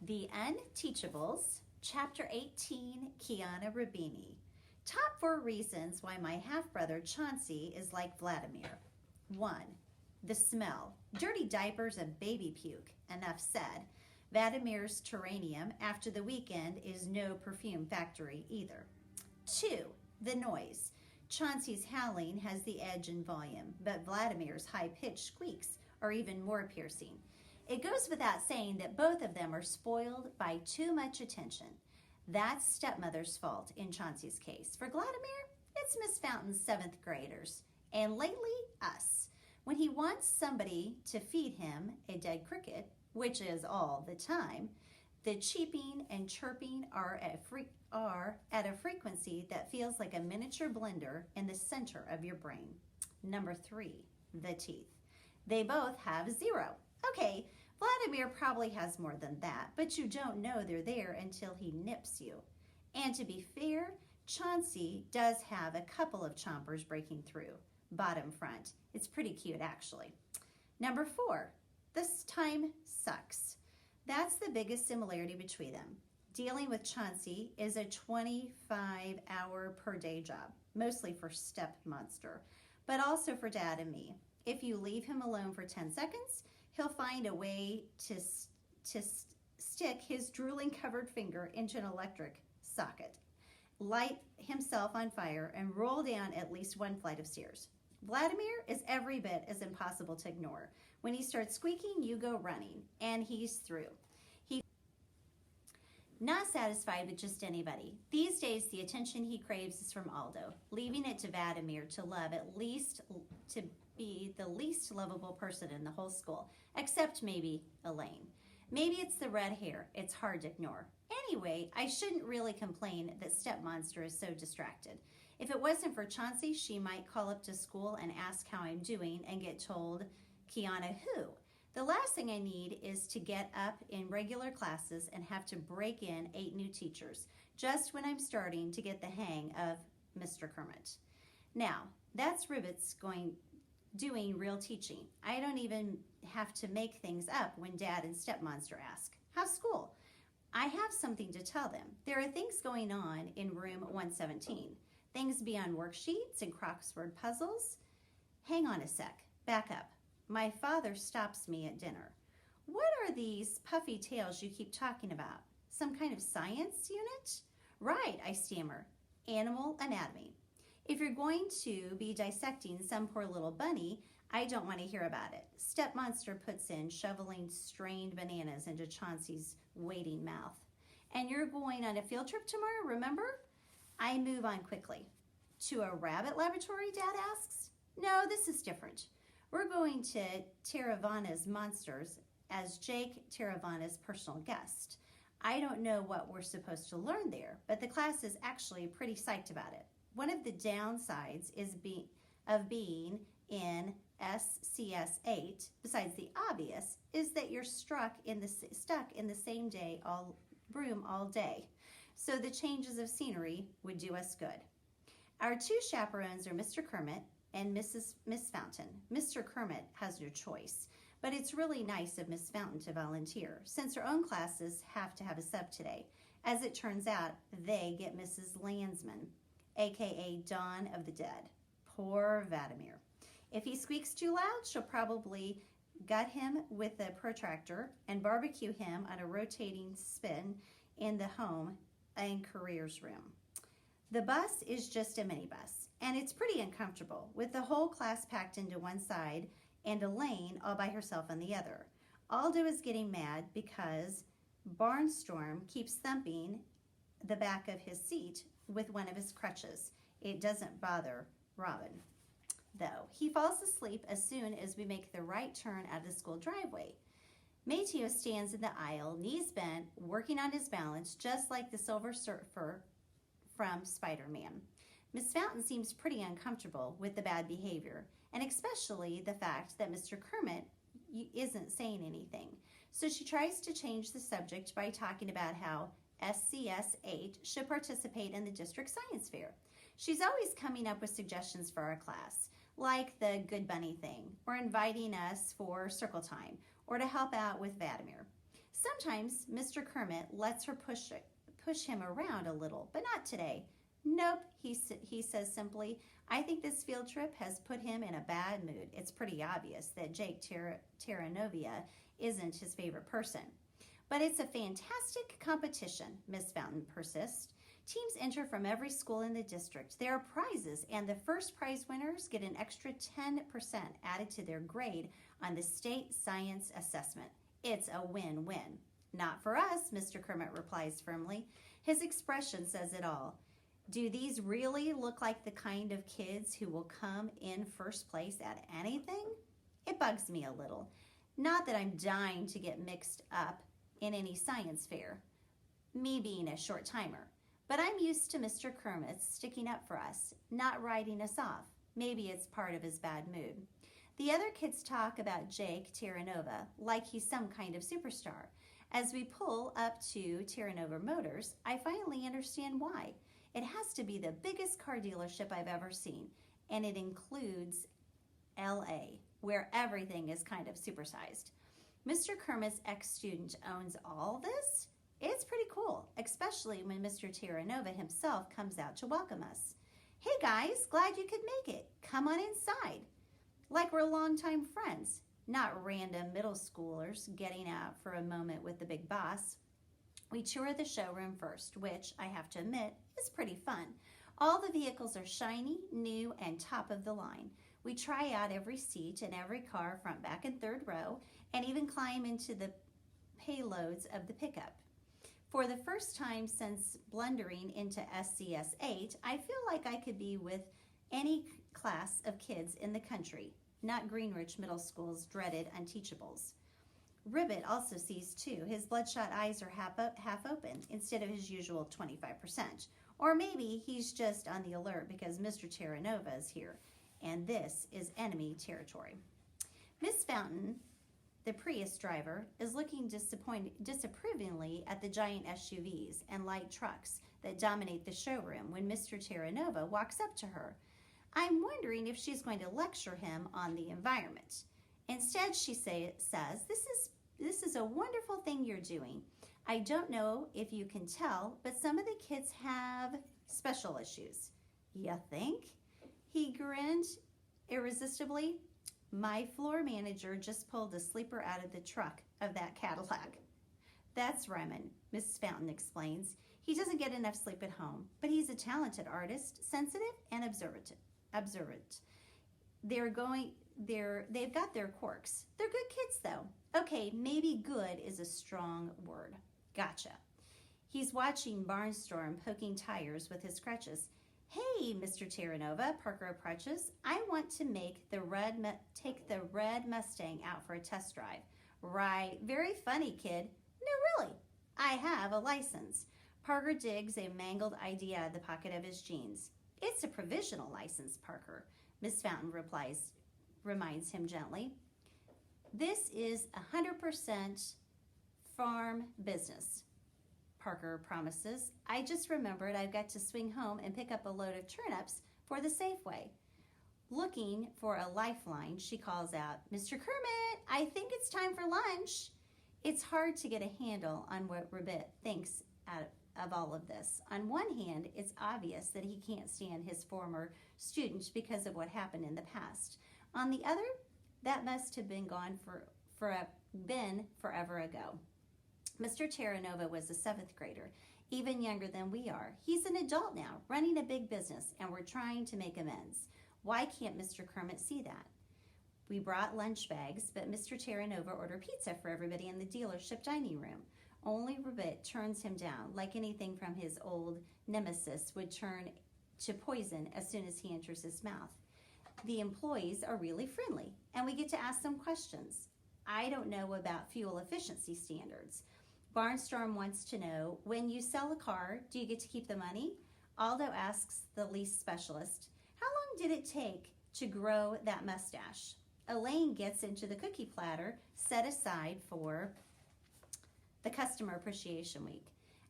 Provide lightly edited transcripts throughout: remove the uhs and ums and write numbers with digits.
The Unteachables Chapter 18, Kiana Rabini. Top 4 reasons why my half-brother Chauncey is like Vladimir. 1. The smell. Dirty diapers and baby puke. Enough said. Vladimir's terrarium after the weekend is no perfume factory either. 2. The noise. Chauncey's howling has the edge in volume, but Vladimir's high-pitched squeaks are even more piercing. It goes without saying that both of them are spoiled by too much attention. That's stepmother's fault in Chauncey's case. For Vladimir, it's Miss Fountain's 7th graders, and lately, us. When he wants somebody to feed him a dead cricket, which is all the time, the cheeping and chirping are at a frequency that feels like a miniature blender in the center of your brain. Number 3, the teeth. They both have 0. Okay, Vladimir probably has more than that, but you don't know they're there until he nips you. And to be fair, Chauncey does have a couple of chompers breaking through, bottom front. It's pretty cute, actually. Number 4, this time sucks. That's the biggest similarity between them. Dealing with Chauncey is a 25-hour per day job, mostly for Step Monster, but also for Dad and me. If you leave him alone for 10 seconds, he'll find a way to stick his drooling-covered finger into an electric socket, light himself on fire, and roll down at least 1 flight of stairs. Vladimir is every bit as impossible to ignore. When he starts squeaking, you go running, and he's through. He's not satisfied with just anybody. These days, the attention he craves is from Aldo, leaving it to Vladimir to be the least lovable person in the whole school, except maybe Elaine. Maybe it's the red hair. It's hard to ignore. Anyway, I shouldn't really complain that Step Monster is so distracted. If it wasn't for Chauncey, she might call up to school and ask how I'm doing and get told, Kiana who? The last thing I need is to get up in regular classes and have to break in 8 new teachers, just when I'm starting to get the hang of Mr. Kermit. Now, that's Ribbit's doing real teaching. I don't even have to make things up when Dad and Step Monster ask, how's school? I have something to tell them. There are things going on in room 117. Things beyond worksheets and crossword puzzles. Hang on a sec. Back up. My father stops me at dinner. What are these puffy tails you keep talking about? Some kind of science unit? Right, I stammer. Animal anatomy. If you're going to be dissecting some poor little bunny, I don't want to hear about it. Step Monster puts in shoveling strained bananas into Chauncey's waiting mouth. And you're going on a field trip tomorrow, remember? I move on quickly. To a rabbit laboratory, Dad asks? No, this is different. We're going to Terravana's Monsters as Jake Terravana's personal guest. I don't know what we're supposed to learn there, but the class is actually pretty psyched about it. One of the downsides of being in SCS 8, besides the obvious, is that you're stuck in the same room all day. So the changes of scenery would do us good. Our 2 chaperones are Mr. Kermit and Miss Fountain. Mr. Kermit has no choice, but it's really nice of Miss Fountain to volunteer, since her own classes have to have a sub today. As it turns out, they get Mrs. Landsman, aka Dawn of the Dead. Poor Vladimir. If he squeaks too loud, she'll probably gut him with a protractor and barbecue him on a rotating spin in the home and careers room. The bus is just a minibus, and it's pretty uncomfortable, with the whole class packed into one side and Elaine all by herself on the other. Aldo is getting mad because Barnstorm keeps thumping the back of his seat with one of his crutches. It doesn't bother Robin, though. He falls asleep as soon as we make the right turn out of the school driveway. Mateo stands in the aisle, knees bent, working on his balance, just like the Silver Surfer from Spider-Man. Miss Fountain seems pretty uncomfortable with the bad behavior, and especially the fact that Mr. Kermit isn't saying anything. So she tries to change the subject by talking about how SCS 8 should participate in the district science fair. She's always coming up with suggestions for our class, like the Good Bunny thing, or inviting us for circle time, or to help out with Vladimir. Sometimes Mr. Kermit lets her push him around a little, but not today. Nope, he says simply. I think this field trip has put him in a bad mood. It's pretty obvious that Jake Terranovia isn't his favorite person. But it's a fantastic competition, Miss Fountain persists. Teams enter from every school in the district. There are prizes, and the first prize winners get an extra 10% added to their grade on the state science assessment. It's a win-win. Not for us, Mr. Kermit replies firmly. His expression says it all. Do these really look like the kind of kids who will come in first place at anything? It bugs me a little. Not that I'm dying to get mixed up in any science fair, me being a short-timer. But I'm used to Mr. Kermit sticking up for us, not writing us off. Maybe it's part of his bad mood. The other kids talk about Jake Terranova like he's some kind of superstar. As we pull up to Terranova Motors, I finally understand why. It has to be the biggest car dealership I've ever seen, and it includes LA, where everything is kind of supersized. Mr. Kermit's ex-student owns all this? It's pretty cool, especially when Mr. Terranova himself comes out to welcome us. Hey guys, glad you could make it. Come on inside. Like we're longtime friends, not random middle schoolers getting out for a moment with the big boss. We tour the showroom first, which, I have to admit, is pretty fun. All the vehicles are shiny, new, and top of the line. We try out every seat in every car, front, back, and third row, and even climb into the payloads of the pickup. For the first time since blundering into SCS 8, I feel like I could be with any class of kids in the country, not Greenwich Middle School's dreaded Unteachables. Ribbit also sees too. His bloodshot eyes are half open instead of his usual 25%. Or maybe he's just on the alert because Mr. Terranova is here, and this is enemy territory. Miss Fountain, the Prius driver, is looking disapprovingly at the giant SUVs and light trucks that dominate the showroom when Mr. Terranova walks up to her. I'm wondering if she's going to lecture him on the environment. Instead, she says, this is a wonderful thing you're doing. I don't know if you can tell, but some of the kids have special issues. You think? He grinned irresistibly. My floor manager just pulled a sleeper out of the truck of that Cadillac. That's Raymond, Mrs. Fountain explains. He doesn't get enough sleep at home, but he's a talented artist, sensitive and observant. They've got their quirks. They're good kids, though. Okay, maybe good is a strong word. Gotcha. He's watching Barnstorm poking tires with his crutches. Hey, Mr. Terranova, Parker approaches. I want to take the red Mustang out for a test drive. Right. Very funny, kid. No, really. I have a license. Parker digs a mangled ID out of the pocket of his jeans. It's a provisional license, Parker, Miss Fountain reminds him gently. This is 100% farm business, Parker promises. I just remembered I've got to swing home and pick up a load of turnips for the Safeway. Looking for a lifeline, she calls out, Mr. Kermit, I think it's time for lunch. It's hard to get a handle on what Ribbit thinks of all of this. On one hand, it's obvious that he can't stand his former student because of what happened in the past. On the other, that must have been gone been forever ago. Mr. Terranova was a 7th grader, even younger than we are. He's an adult now, running a big business, and we're trying to make amends. Why can't Mr. Kermit see that? We brought lunch bags, but Mr. Terranova ordered pizza for everybody in the dealership dining room. Only Ribbit turns him down, like anything from his old nemesis would turn to poison as soon as he enters his mouth. The employees are really friendly, and we get to ask them questions. I don't know about fuel efficiency standards. Barnstorm wants to know, when you sell a car, do you get to keep the money? Aldo asks the lease specialist, how long did it take to grow that mustache? Elaine gets into the cookie platter set aside for the Customer Appreciation Week.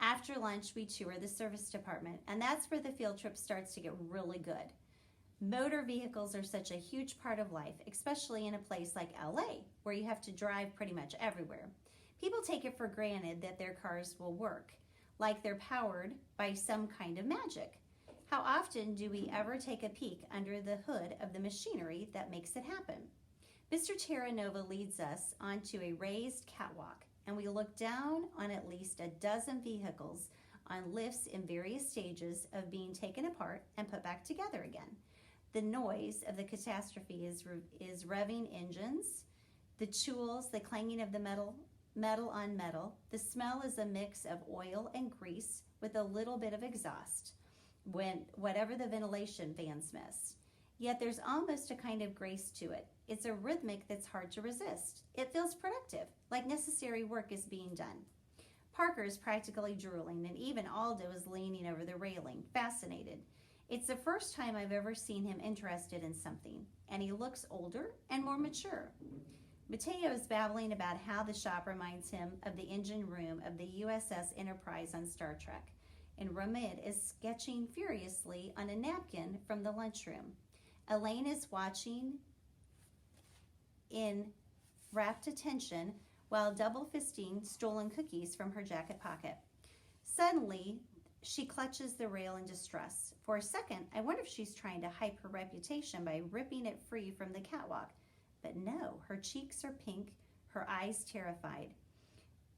After lunch, we tour the service department, and that's where the field trip starts to get really good. Motor vehicles are such a huge part of life, especially in a place like LA, where you have to drive pretty much everywhere. People take it for granted that their cars will work, like they're powered by some kind of magic. How often do we ever take a peek under the hood of the machinery that makes it happen? Mr. Terranova leads us onto a raised catwalk, and we look down on at least a dozen vehicles on lifts in various stages of being taken apart and put back together again. The noise of the catastrophe is revving engines, the tools, the clanging of the metal on metal. The smell is a mix of oil and grease with a little bit of exhaust, whatever the ventilation fans miss. Yet there's almost a kind of grace to it. It's a rhythmic that's hard to resist. It feels productive, like necessary work is being done. Parker is practically drooling, and even Aldo is leaning over the railing, fascinated. It's the first time I've ever seen him interested in something, and he looks older and more mature. Mateo is babbling about how the shop reminds him of the engine room of the USS Enterprise on Star Trek, and Ramid is sketching furiously on a napkin from the lunchroom. Elaine is watching in rapt attention while double-fisting stolen cookies from her jacket pocket. Suddenly, she clutches the rail in distress. For a second, I wonder if she's trying to hype her reputation by ripping it free from the catwalk. But no, her cheeks are pink, her eyes terrified.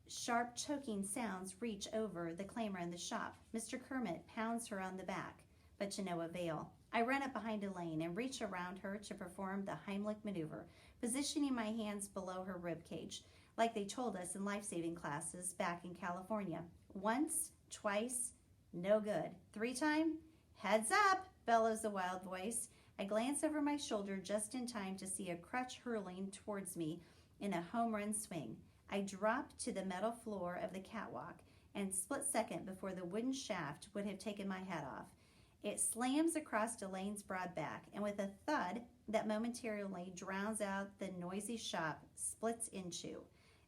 Sharp, choking sounds reach over the clamor in the shop. Mr. Kermit pounds her on the back, but to no avail. I run up behind Elaine and reach around her to perform the Heimlich maneuver, positioning my hands below her rib cage, like they told us in life-saving classes back in California. Once, twice, no good. 3 times? Heads up, bellows the wild voice. I glance over my shoulder just in time to see a crutch hurling towards me in a home run swing. I drop to the metal floor of the catwalk, and split second before the wooden shaft would have taken my head off. It slams across Elaine's broad back, and with a thud that momentarily drowns out the noisy shop, splits in two.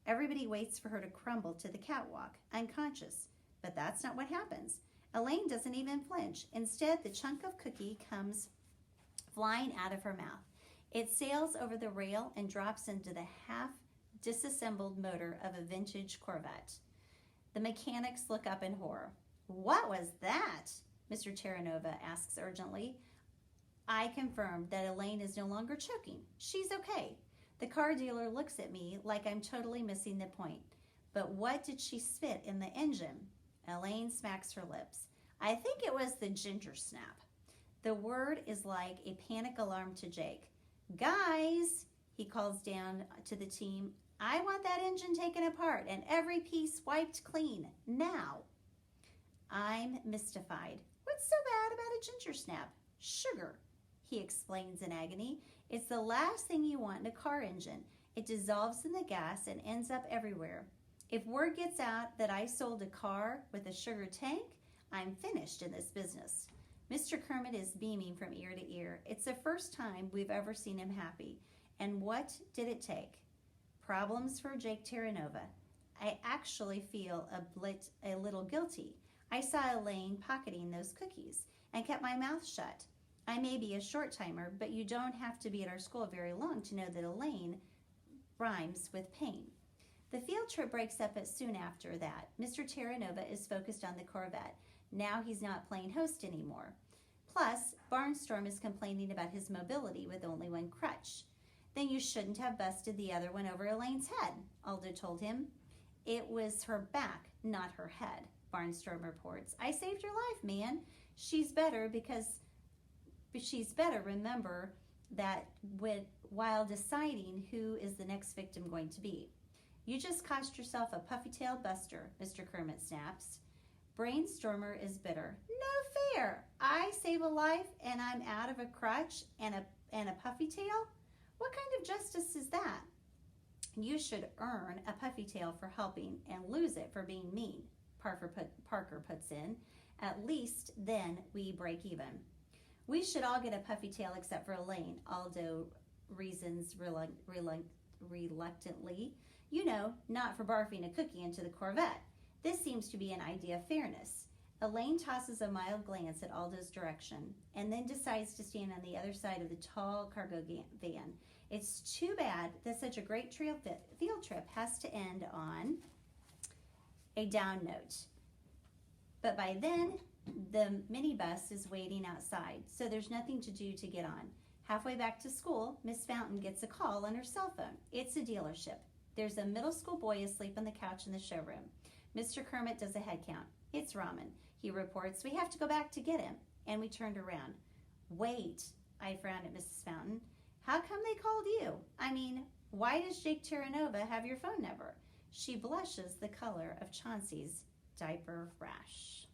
Everybody waits for her to crumble to the catwalk, unconscious. But that's not what happens. Elaine doesn't even flinch. Instead, the chunk of cookie comes flying out of her mouth. It sails over the rail and drops into the half-disassembled motor of a vintage Corvette. The mechanics look up in horror. "What was that?" Mr. Terranova asks urgently. I confirm that Elaine is no longer choking. She's okay. The car dealer looks at me like I'm totally missing the point. But what did she spit in the engine? Elaine smacks her lips. I think it was the ginger snap. The word is like a panic alarm to Jake. Guys, he calls down to the team, I want that engine taken apart and every piece wiped clean, now. I'm mystified. What's so bad about a ginger snap? Sugar, he explains in agony. It's the last thing you want in a car engine. It dissolves in the gas and ends up everywhere. If word gets out that I sold a car with a sugar tank, I'm finished in this business. Mr. Kermit is beaming from ear to ear. It's the first time we've ever seen him happy. And what did it take? Problems for Jake Terranova. I actually feel a little guilty. I saw Elaine pocketing those cookies and kept my mouth shut. I may be a short-timer, but you don't have to be at our school very long to know that Elaine rhymes with pain. The field trip breaks up soon after that. Mr. Terranova is focused on the Corvette. Now he's not playing host anymore. Plus, Barnstorm is complaining about his mobility with only one crutch. Then you shouldn't have busted the other one over Elaine's head, Aldo told him. It was her back, not her head, Barnstorm reports. I saved your life, man. She's better, remember that while deciding who is the next victim going to be. You just cost yourself a puffy-tailed buster, Mr. Kermit snaps. Brainstormer is bitter. No fair. I save a life and I'm out of a crutch and a puffy tail? What kind of justice is that? You should earn a puffy tail for helping and lose it for being mean, Parker puts in. At least then we break even. We should all get a puffy tail except for Elaine, Aldo reasons reluctantly. You know, not for barfing a cookie into the Corvette. This seems to be an idea of fairness. Elaine tosses a mild glance at Aldo's direction and then decides to stand on the other side of the tall cargo van. It's too bad that such a great field trip has to end on a down note. But by then, the minibus is waiting outside, so there's nothing to do to get on. Halfway back to school, Miss Fountain gets a call on her cell phone. It's a dealership. There's a middle school boy asleep on the couch in the showroom. Mr. Kermit does a head count. It's Ramen. He reports, "We have to go back to get him." And we turned around. "Wait," I frowned at Mrs. Fountain. "How come they called you? I mean, why does Jake Terranova have your phone number?" She blushes the color of Chauncey's diaper rash.